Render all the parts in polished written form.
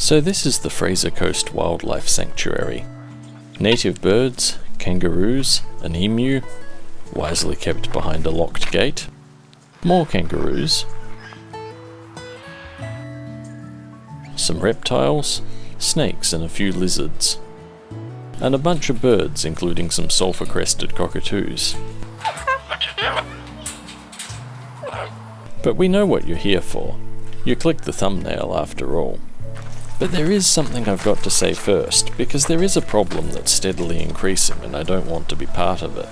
So this is the Fraser Coast Wildlife Sanctuary. Native birds, kangaroos, an emu, wisely kept behind a locked gate, more kangaroos, some reptiles, snakes and a few lizards, and a bunch of birds including some sulphur-crested cockatoos. But we know what you're here for. You clicked the thumbnail after all. But there is something I've got to say first, because there is a problem that's steadily increasing and I don't want to be part of it.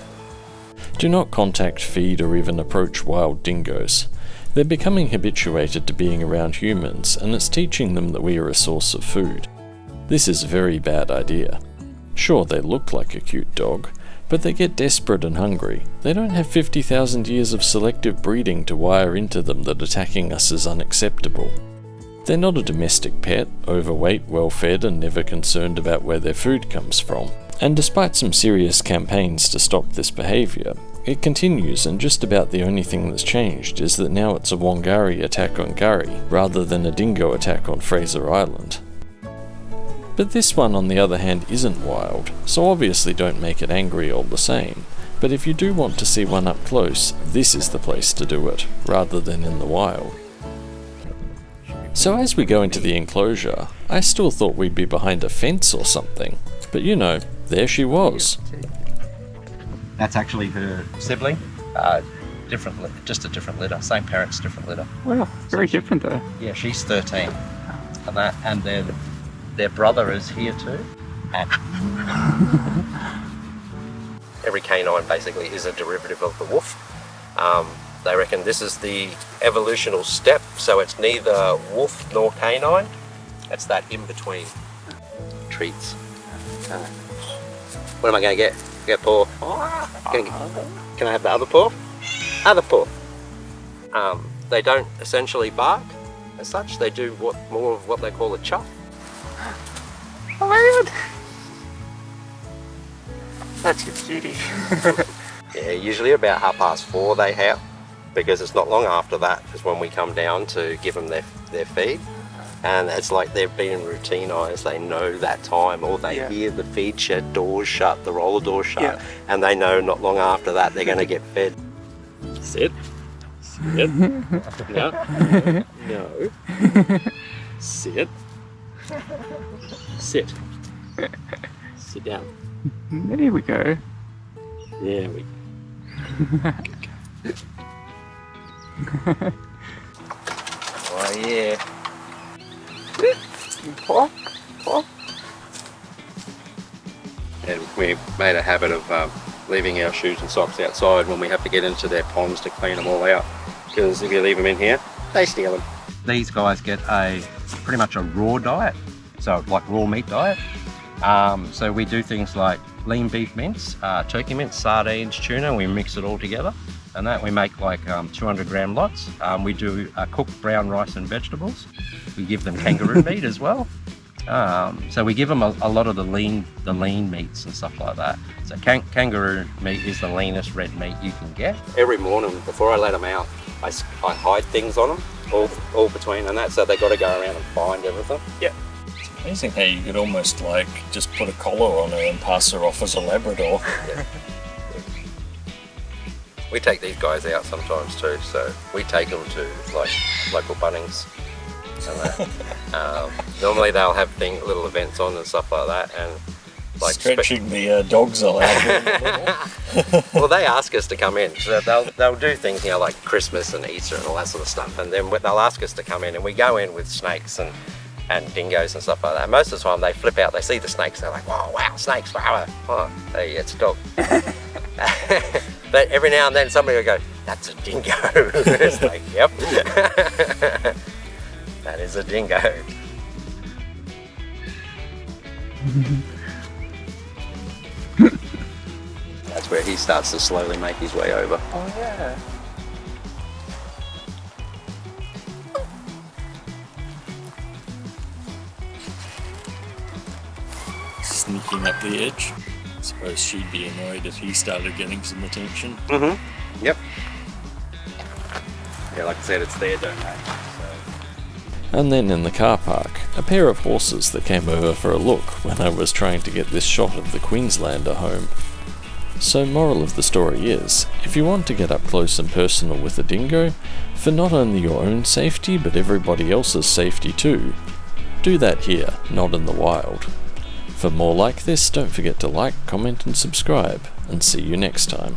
Do not contact, feed or even approach wild dingoes. They're becoming habituated to being around humans and it's teaching them that we are a source of food. This is a very bad idea. Sure, they look like a cute dog, but they get desperate and hungry. They don't have 50,000 years of selective breeding to wire into them that attacking us is unacceptable. They're not a domestic pet, overweight, well-fed and never concerned about where their food comes from. And despite some serious campaigns to stop this behaviour, it continues, and just about the only thing that's changed is that now it's a Wangari attack on Gurri rather than a dingo attack on Fraser Island. But this one on the other hand isn't wild, so obviously don't make it angry all the same. But if you do want to see one up close, this is the place to do it, rather than in the wild. So as we go into the enclosure, I still thought we'd be behind a fence or something, but you know, there she was. That's actually her sibling, just a different litter, same parents, different litter. Wow, very different though. Yeah, she's 13, and their brother is here too. And every canine basically is a derivative of the wolf. They reckon this is the evolutional step, so it's neither wolf nor canine. It's that in-between. Treats. What am I going to get? Get paw. Can I have the other paw? Other paw. They don't essentially bark as such. They do more of what they call a chuff. Oh my god! That's your beauty. Yeah, usually about 4:30 they howl, because it's not long after that is when we come down to give them their feed. And it's like they've been routinized, they know that time, or they hear the feed shed doors shut, the roller doors shut, and they know not long after that they're going to get fed. Sit. Sit. No. No. Sit. Sit. Sit down. There we go. There we go. Oh yeah. Paw. Paw. And we made a habit of leaving our shoes and socks outside when we have to get into their ponds to clean them all out, because if you leave them in here, they steal them. These guys get pretty much a raw diet, so like raw meat diet. So we do things like lean beef mince, turkey mince, sardines, tuna, we mix it all together. And that we make like 200 gram lots. We do cooked brown rice and vegetables. We give them kangaroo meat as well. So we give them a lot of the lean meats and stuff like that. So kangaroo meat is the leanest red meat you can get. Every morning before I let them out, I hide things on them, all between and that, so they got to go around and find everything. Yeah. It's amazing how you could almost like just put a collar on her and pass her off as a Labrador. Yeah. We take these guys out sometimes too, so we take them to like local Bunnings. And, normally they'll have little events on and stuff like that, and like stretching the dogs allowed. Well, they ask us to come in, so they'll do things, you know, like Christmas and Easter and all that sort of stuff, and then they'll ask us to come in, and we go in with snakes and dingoes and stuff like that. Most of the time they flip out, they see the snakes, they're like, oh wow, snakes, wow, oh, hey, it's a dog. But every now and then somebody will go, that's a dingo. It's like, yep. That is a dingo. That's where he starts to slowly make his way over. Oh yeah. Sneaking up the edge. I suppose she'd be annoyed if he started getting some attention. Mm-hmm. Yep. Yeah, like I said, it's their domain. So And then in the car park, a pair of horses that came over for a look when I was trying to get this shot of the Queenslander home. So moral of the story is, if you want to get up close and personal with a dingo, for not only your own safety but everybody else's safety too, do that here, not in the wild. For more like this, don't forget to like, comment and subscribe, and see you next time.